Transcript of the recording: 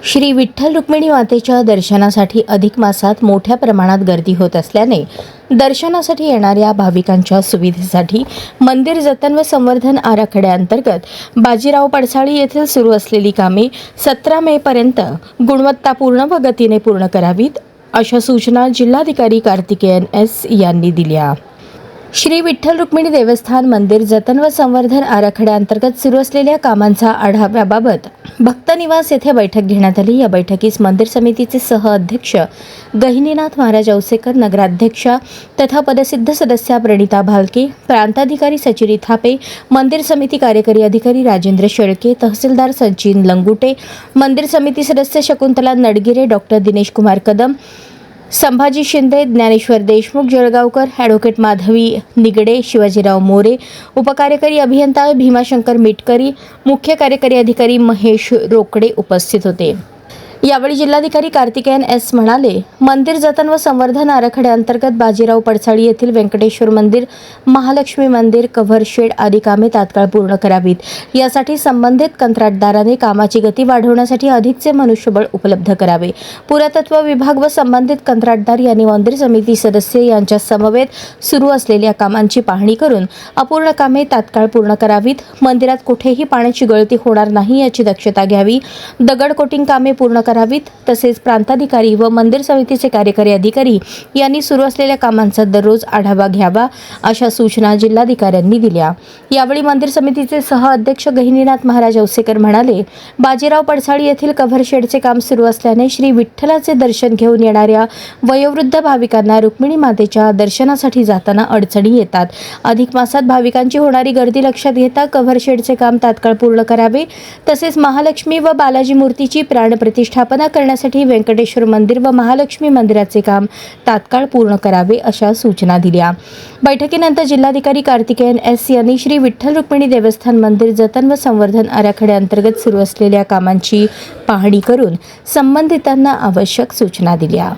श्री विठ्ठल रुक्मिणी मातेच्या दर्शनासाठी अधिक मासात मोठ्या प्रमाणात गर्दी होत असल्याने दर्शनासाठी येणाऱ्या भाविकांच्या सुविधेसाठी मंदिर जतन व संवर्धन आराखड्याअंतर्गत बाजीराव पडसाळी येथील सुरू असलेली कामे 17 मे पर्यंत गुणवत्तापूर्ण व गतीने पूर्ण करावीत, अशा सूचना जिल्हाधिकारी कार्तिकेयन एस यांनी दिल्या. श्री विठ्ठल रुक्मिणी देवस्थान मंदिर जतन व संवर्धन आराखड्याअंतर्गत सुरू असलेल्या कामांचा आढाव्याबाबत भक्तनिवास येथे बैठक घेण्यात आली. या बैठकीस मंदिर समितीचे सहअध्यक्ष गहिनीनाथ महाराज औसेकर, नगराध्यक्षा तथा पदसिद्ध सदस्या प्रणिता भालके, प्रांताधिकारी सचिरी थापे, मंदिर समिती कार्यकारी अधिकारी राजेंद्र शेळके, तहसीलदार सचिन लंगुटे, मंदिर समिती सदस्य शकुंतला नडगिरे, डॉक्टर दिनेश कुमार कदम, संभाजी शिंदे, ज्ञानेश्वर देशमुख जळगावकर, ॲडव्होकेट माधवी निगडे, शिवाजीराव मोरे, उपकार्यकारी अभियंता भीमाशंकर मिटकरी, मुख्य कार्यकारी अधिकारी महेश रोकडे उपस्थित होते. यावेळी जिल्हाधिकारी कार्तिकेयन एस म्हणाले, मंदिर जतन व संवर्धन आराखड्याअंतर्गत बाजीराव पडसाळी येथील व्यंकटेश्वर मंदिर, महालक्ष्मी मंदिर, कव्हर शेड आदी कामे तात्काळ पूर्ण करावीत. यासाठी संबंधित कंत्राटदाराने कामाची गती वाढवण्यासाठी अधिकचे मनुष्यबळ उपलब्ध करावे. पुरातत्व विभाग व संबंधित कंत्राटदार यांनी मंदिर समिती सदस्य यांच्या समवेत सुरू असलेल्या कामांची पाहणी करून अपूर्ण कामे तात्काळ पूर्ण करावीत. मंदिरात कुठेही पाण्याची गळती होणार नाही याची दक्षता घ्यावी. दगड कोटिंग कामे पूर्ण करावीत. तसेच प्रांताधिकारी व मंदिर समितीचे कार्यकारी अधिकारी यांनी सुरू असलेल्या कामांचा दररोज आढावा घ्यावा, अशा सूचना जिल्हाधिकाऱ्यांनी दिल्या. यावेळी मंदिर समितीचे सहअध्यक्ष गहिनीनाथ महाराज औसेकर म्हणाले, बाजीराव पडसाळी येथील कव्हर शेडचे काम सुरू असल्याने श्री विठ्ठलाचे दर्शन घेऊन येणाऱ्या वयोवृद्ध भाविकांना रुक्मिणी मातेच्या दर्शनासाठी जाताना अडचणी येतात. अधिक मासात भाविकांची होणारी गर्दी लक्षात घेता कव्हर शेडचे काम तात्काळ पूर्ण करावे. तसेच महालक्ष्मी व बालाजी मूर्तीची प्राणप्रतिष्ठापना करण्यासाठी व्यंकटेश्वर मंदिर व महालक्ष्मी मंदिराचे काम तात्काळ पूर्ण करावे, अशा सूचना दिल्या. बैठकीनंतर जिल्हाधिकारी कार्तिकेयन एस यांनी श्री विठ्ठल रुक्मिणी देवस्थान मंदिर जतन व संवर्धन आराखड्याअंतर्गत सुरू असलेल्या कामांची पाहणी करून संबंधितांना आवश्यक सूचना दिल्या.